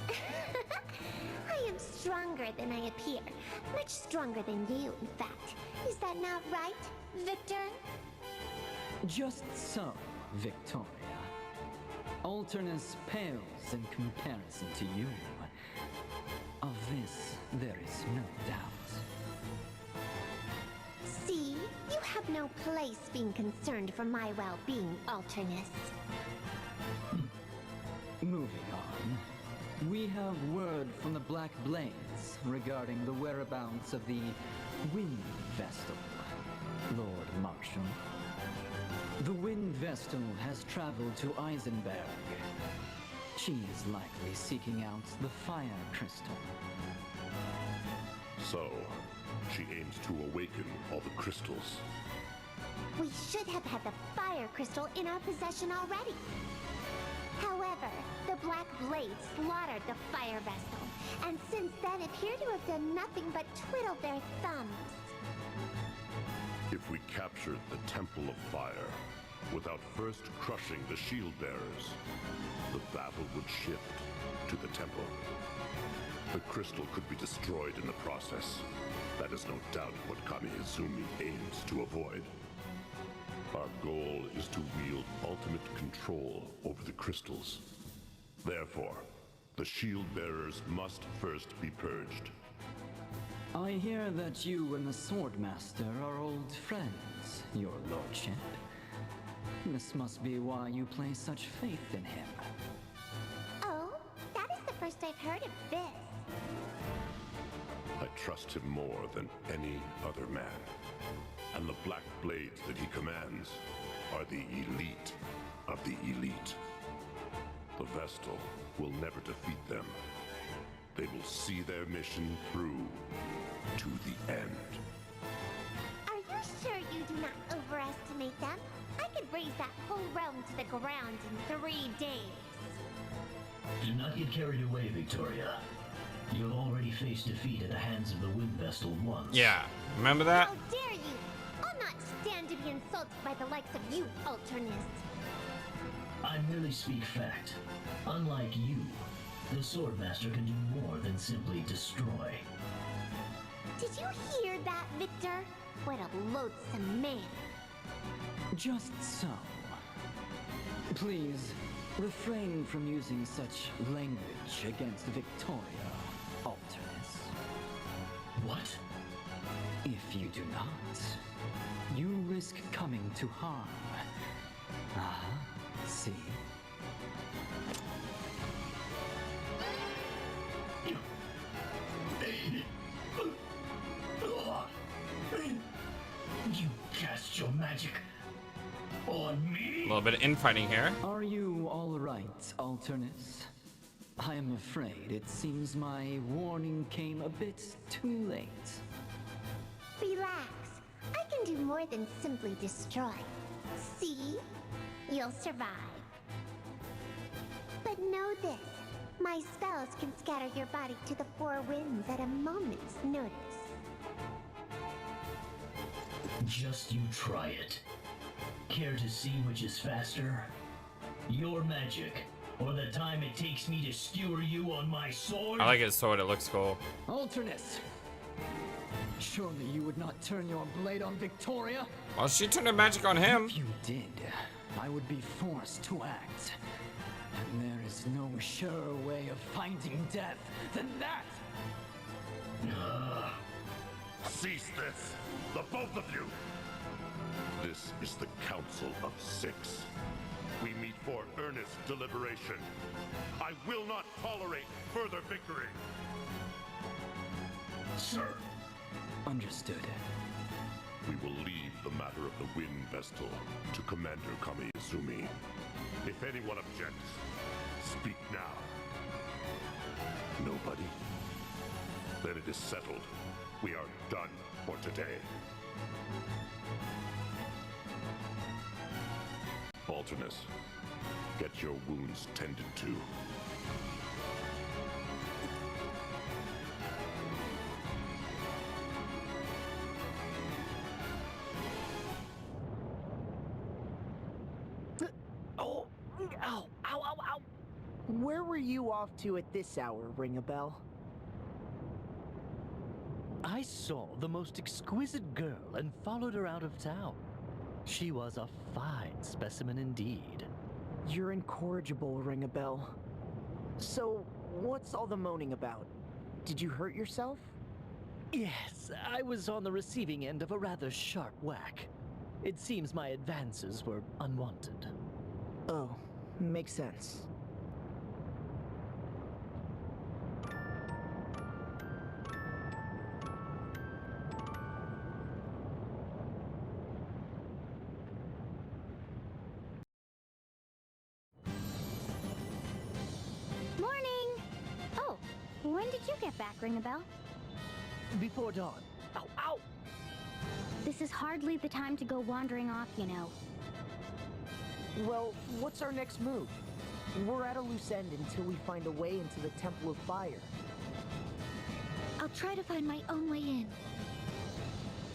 I am stronger than I appear. Much stronger than you, in fact. Is that not right, Victor? Just so, Victoria. Alternus pales in comparison to you. Of this, there is no doubt. See? You have no place being concerned for my well-being, Alternus. Moving on. We have word from the Black Blades regarding the whereabouts of the Wind Vestal, Lord Marshal. The Wind Vestal has traveled to Eisenberg. She is likely seeking out the Fire Crystal. So, she aims to awaken all the crystals. We should have had the Fire Crystal in our possession already. However, the Black Blades slaughtered the Fire Vessel, and since then appear to have done nothing but twiddle their thumbs. If we captured the Temple of Fire, without first crushing the shield bearers, the battle would shift to the temple. The crystal could be destroyed in the process. That is no doubt what Kami Izumi aims to avoid. Our goal is to wield ultimate control over the crystals. Therefore, the shield bearers must first be purged. I hear that you and the Swordmaster are old friends, your lordship. This must be why you place such faith in him. Oh, that is the first I've heard of this. I trust him more than any other man. And the Black Blades that he commands are the elite of the elite. The Vestal will never defeat them. They will see their mission through to the end. Are you sure you do not overestimate them? I could raise that whole realm to the ground in 3 days. Do not get carried away, Victoria. You have already faced defeat at the hands of the Wind Vestal once. Yeah, remember that? How dare you! I'll not stand to be insulted by the likes of you, Alternus. I merely speak fact. Unlike you, the Swordmaster can do more than simply destroy. Did you hear that, Victor? What a loathsome man. Just so. Please, refrain from using such language against Victoria, Alternus. What? If you do not, you risk coming to harm. Ah, see? You cast your magic on me? A little bit of infighting here. Are you all right, Alternus? I am afraid it seems my warning came a bit too late. Relax. I can do more than simply destroy. See? You'll survive. But know this. My spells can scatter your body to the 4 winds at a moment's notice. Just you try it. Care to see which is faster? Your magic, or the time it takes me to skewer you on my sword? I like his sword, it looks cool. Alternus! Surely you would not turn your blade on Victoria? Well, she turned her magic on him. If you did, I would be forced to act. And there is no surer way of finding death than that! Cease this, the both of you! This is the Council of 6. We meet for earnest deliberation. I will not tolerate further bickering. Sir. Understood. We will leave the matter of the Wind Vestal to Commander Kami Izumi. If anyone objects, speak now. Nobody? Then it is settled. We are done for today. subalterness. Get your wounds tended to. Oh, ow, ow, ow, ow. Where were you off to at this hour, ring a bell? I saw the most exquisite girl and followed her out of town. She was a fine specimen indeed. You're incorrigible, ring a bell. So, what's all the moaning about? Did you hurt yourself? Yes, I was on the receiving end of a rather sharp whack. It seems my advances were unwanted. Oh, makes sense. Morning! Oh, when did you get back, Ring a Bell? Before dawn. Ow, ow! This is hardly the time to go wandering off, you know. Well, what's our next move? We're at a loose end until we find a way into the Temple of Fire. I'll try to find my own way in.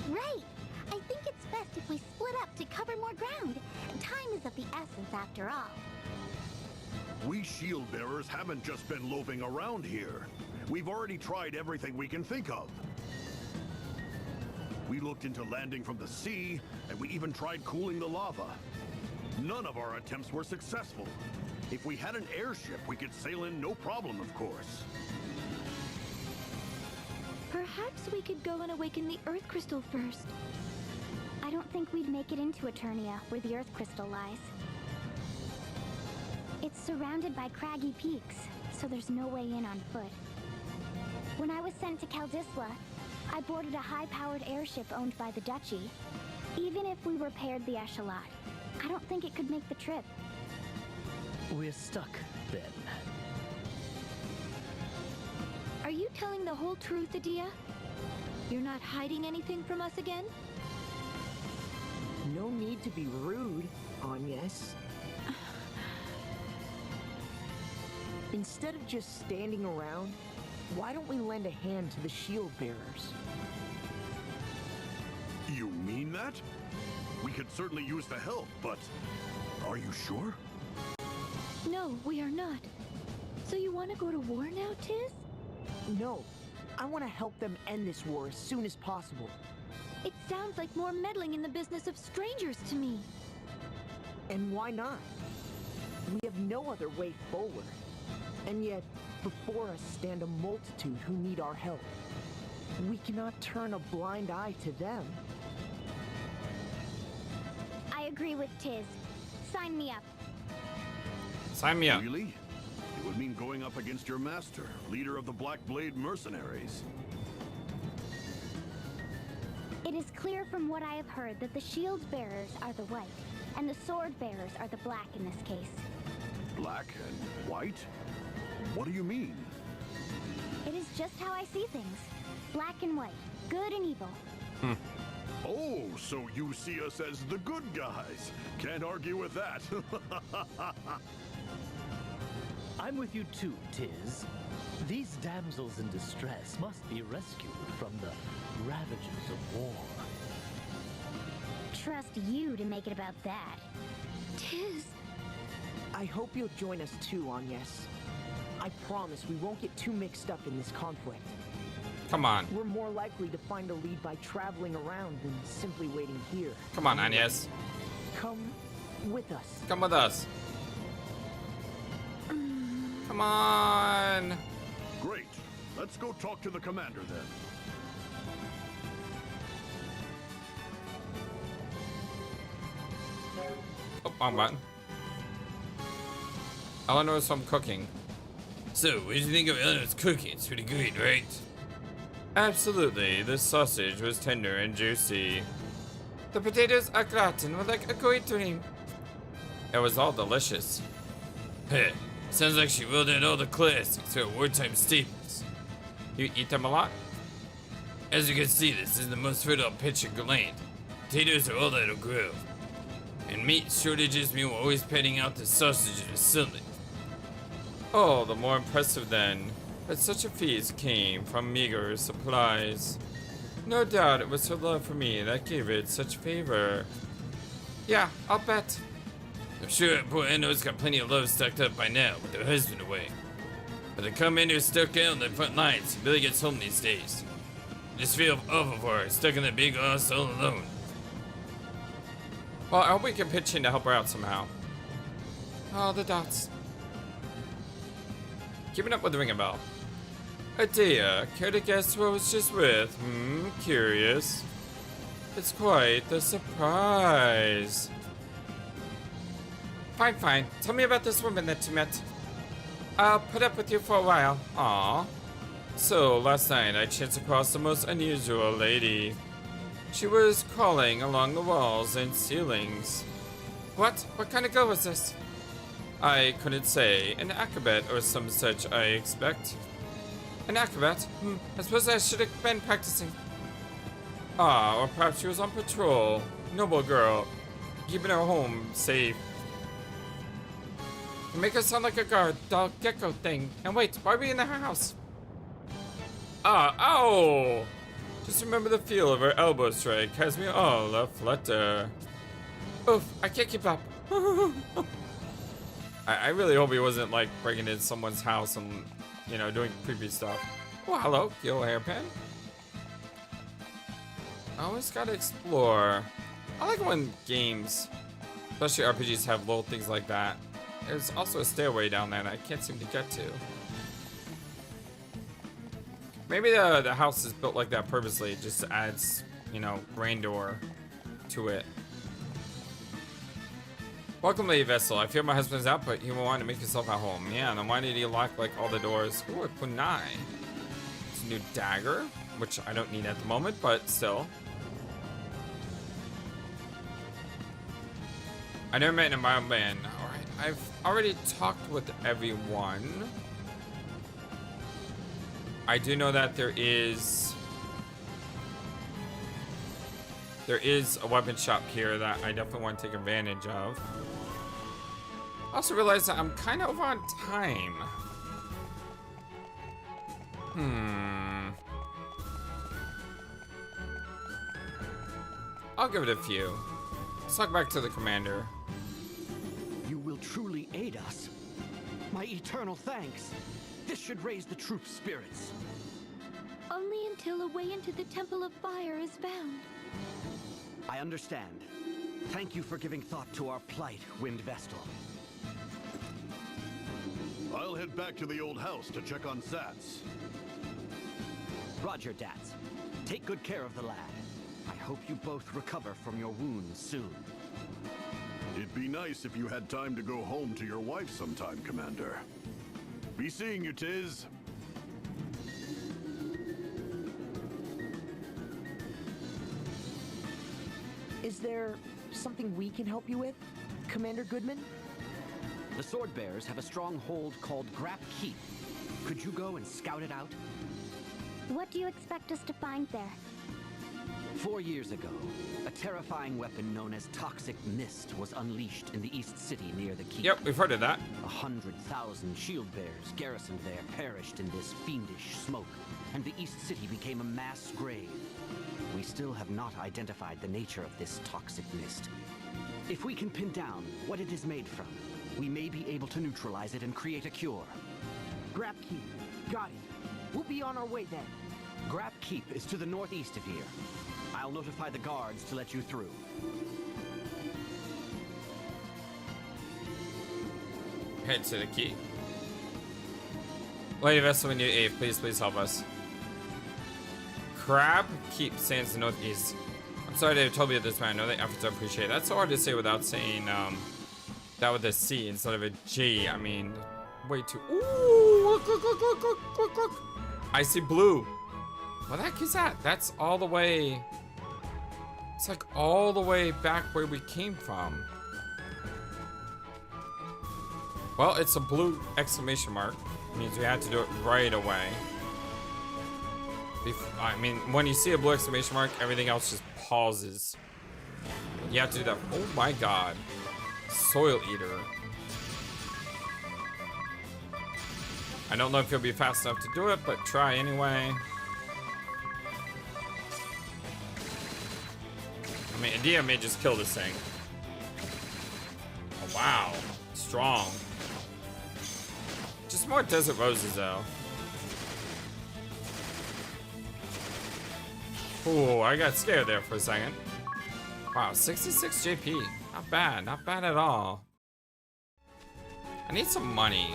Right! I think it's best if we split up to cover more ground. Time is of the essence after all. We shield bearers haven't just been loafing around here. We've already tried everything we can think of. We looked into landing from the sea, and we even tried cooling the lava. None of our attempts were successful. If we had an airship, we could sail in no problem, of course. Perhaps we could go and awaken the Earth Crystal first. I don't think we'd make it into Eternia, where the Earth Crystal lies. It's surrounded by craggy peaks, so there's no way in on foot. When I was sent to Kaldisla, I boarded a high-powered airship owned by the Duchy. Even if we repaired the Echelot, I don't think it could make the trip. We're stuck, then. Are you telling the whole truth, Adia? You're not hiding anything from us again? No need to be rude, Agnes. Instead of just standing around, why don't we lend a hand to the shield bearers? You mean that? We could certainly use the help, but are you sure? No, we are not. So you want to go to war now, Tiz? No, I want to help them end this war as soon as possible. It sounds like more meddling in the business of strangers to me. And why not? We have no other way forward. And yet, before us stand a multitude who need our help. We cannot turn a blind eye to them. I agree with Tiz. Sign me up. Sign me up. Really? It would mean going up against your master, leader of the Black Blade mercenaries. It is clear from what I have heard that the shield bearers are the white, and the sword bearers are the black in this case. Black and white? What do you mean? It is just how I see things. Black and white, good and evil. Oh, so you see us as the good guys. Can't argue with that. I'm with you too, Tiz. These damsels in distress must be rescued from the ravages of war. Trust you to make it about that. Tiz. I hope you'll join us too, Agnes. I promise we won't get too mixed up in this conflict. Come on. We're more likely to find a lead by traveling around than simply waiting here. Come on, Agnes. Come with us. Come with us. Come on. Great. Let's go talk to the commander then. Oh, wrong button. Eleanor's some cooking. So, what do you think of Eleanor's cooking? It's pretty good, right? Absolutely. This sausage was tender and juicy. The potatoes au gratin were like a great dream. It was all delicious. Heh. Sounds like she rolled in all the classics, her wartime staples. You eat them a lot? As you can see, this is the most fertile pitch in the land. Potatoes are all that'll grow. And meat shortages mean we're always putting out the sausages to sell it. Oh, the more impressive then, that such a feast came from meager supplies. No doubt it was her love for me that gave it such favor. Yeah, I'll bet. I'm sure poor Enno's got plenty of love stocked up by now with her husband away. But the commander's stuck out on the front lines. He barely gets home these days. I just feel awful for her, stuck in that big house all alone. Well, I hope we can pitch in to help her out somehow. Oh, the Datz. Keeping up with the ring bell. Adea, care to guess who I was just with? Curious. It's quite the surprise. Fine. Tell me about this woman that you met. I'll put up with you for a while. Aww. So, last night I chanced across the most unusual lady. She was crawling along the walls and ceilings. What? What kind of girl was this? I couldn't say. An acrobat or some such, I expect. An acrobat? I suppose I should have been practicing. Ah, or perhaps she was on patrol. Noble girl. Keeping her home safe. You make her sound like a guard dog gecko thing. And wait, why are we in the house? Ow! Just remember the feel of her elbow strike has me all aflutter. Oof, I can't keep up. I really hope he wasn't like breaking into someone's house and, you know, doing creepy stuff. Oh, hello, yo hairpin. I always gotta explore. I like when games, especially RPGs, have little things like that. There's also a stairway down there that I can't seem to get to. Maybe the house is built like that purposely, just adds, you know, grandeur to it. Welcome, Lady Vessel. I fear my husband's out, but he will want to make himself at home. Yeah, and then why did he lock like all the doors? Ooh, a kunai. It's a new dagger, which I don't need at the moment, but still. I never met an environment man. Alright, I've already talked with everyone. I do know that there is a weapon shop here that I definitely want to take advantage of. I also realized that I'm kind of on time. I'll give it a few. Let's talk back to the commander. You will truly aid us. My eternal thanks. This should raise the troops' spirits. Only until a way into the Temple of Fire is found. I understand. Thank you for giving thought to our plight, Wind Vestal. I'll head back to the old house to check on Zatz. Roger, Datz. Take good care of the lad. I hope you both recover from your wounds soon. It'd be nice if you had time to go home to your wife sometime, Commander. Be seeing you, Tiz. Is there something we can help you with, Commander Goodman? The Sword Bearers have a stronghold called Grap Keep. Could you go and scout it out? What do you expect us to find there? 4 years ago, a terrifying weapon known as Toxic Mist was unleashed in the East City near the keep. Yep, we've heard of that. 100,000 shield bearers garrisoned there perished in this fiendish smoke, and the East City became a mass grave. We still have not identified the nature of this toxic mist. If we can pin down what it is made from, we may be able to neutralize it and create a cure. Grap Keep. Got it. We'll be on our way then. Grap Keep is to the northeast of here. I'll notify the guards to let you through. Head to the key. Lady Vessel, we need aid. Please help us. Crab Keep stands the northeast. I'm sorry they told me this, man. I know the efforts I appreciate. That's so hard to say without saying that with a C instead of a G. I mean, way too. Ooh, look. I see blue. What the heck is that? That's all the way. It's like all the way back where we came from. Well, it's a blue exclamation mark. It means we had to do it right away. I mean, when you see a blue exclamation mark, everything else just pauses. You have to do that. Oh my god. Soil Eater. I don't know if you'll be fast enough to do it, but try anyway. I mean, India may just kill this thing. Oh, wow. Strong. Just more desert roses, though. Ooh, I got scared there for a second. Wow, 66 JP. Not bad. Not bad at all. I need some money.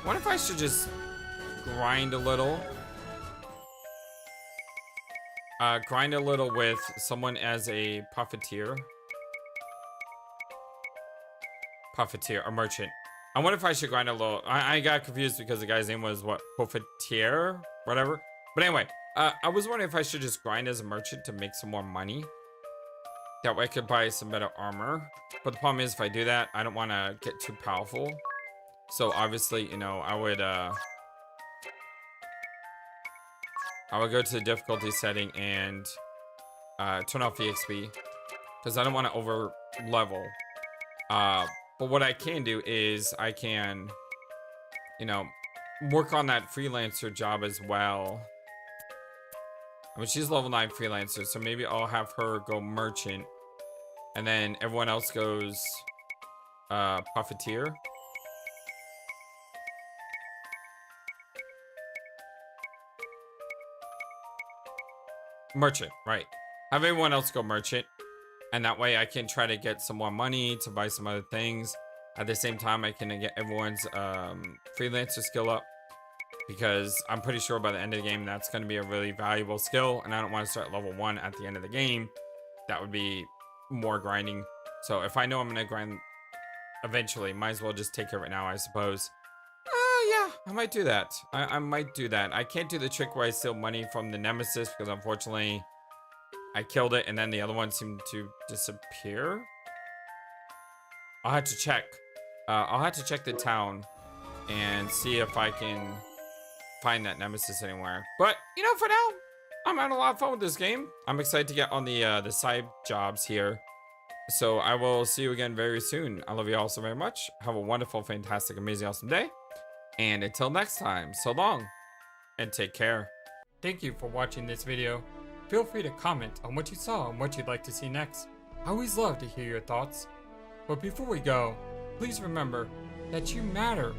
What if I should just grind a little? Grind a little with someone as a puppeteer. Puppeteer, a merchant. I wonder if I should grind a little. I got confused because the guy's name was what? Puppeteer? Whatever. But anyway, I was wondering if I should just grind as a merchant to make some more money. That way I could buy some better armor. But the problem is if I do that, I don't want to get too powerful. So obviously, you know, I would go to the difficulty setting and turn off the XP because I don't want to over level. But what I can do is I can, you know, work on that freelancer job as well. I mean, she's level 9 freelancer, so maybe I'll have her go merchant, and then everyone else goes puppeteer. Merchant, right. Have everyone else go merchant. And that way I can try to get some more money to buy some other things. At the same time, I can get everyone's freelancer skill up. Because I'm pretty sure by the end of the game, that's going to be a really valuable skill. And I don't want to start level 1 at the end of the game. That would be more grinding. So if I know I'm going to grind eventually, might as well just take care of it now, I suppose. Yeah, I might do that. I might do that. I can't do the trick where I steal money from the Nemesis because unfortunately I killed it and then the other one seemed to disappear. I'll have to check. I'll have to check the town and see if I can find that Nemesis anywhere. But, you know, for now, I'm having a lot of fun with this game. I'm excited to get on the side jobs here. So I will see you again very soon. I love you all so very much. Have a wonderful, fantastic, amazing, awesome day. And until next time, so long, and take care. Thank you for watching this video. Feel free to comment on what you saw and what you'd like to see next. I always love to hear your thoughts. But before we go, please remember that you matter,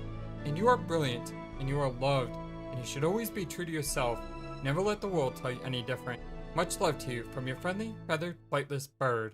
and you are brilliant, and you are loved, and you should always be true to yourself. Never let the world tell you any different. Much love to you from your friendly, feathered, flightless bird.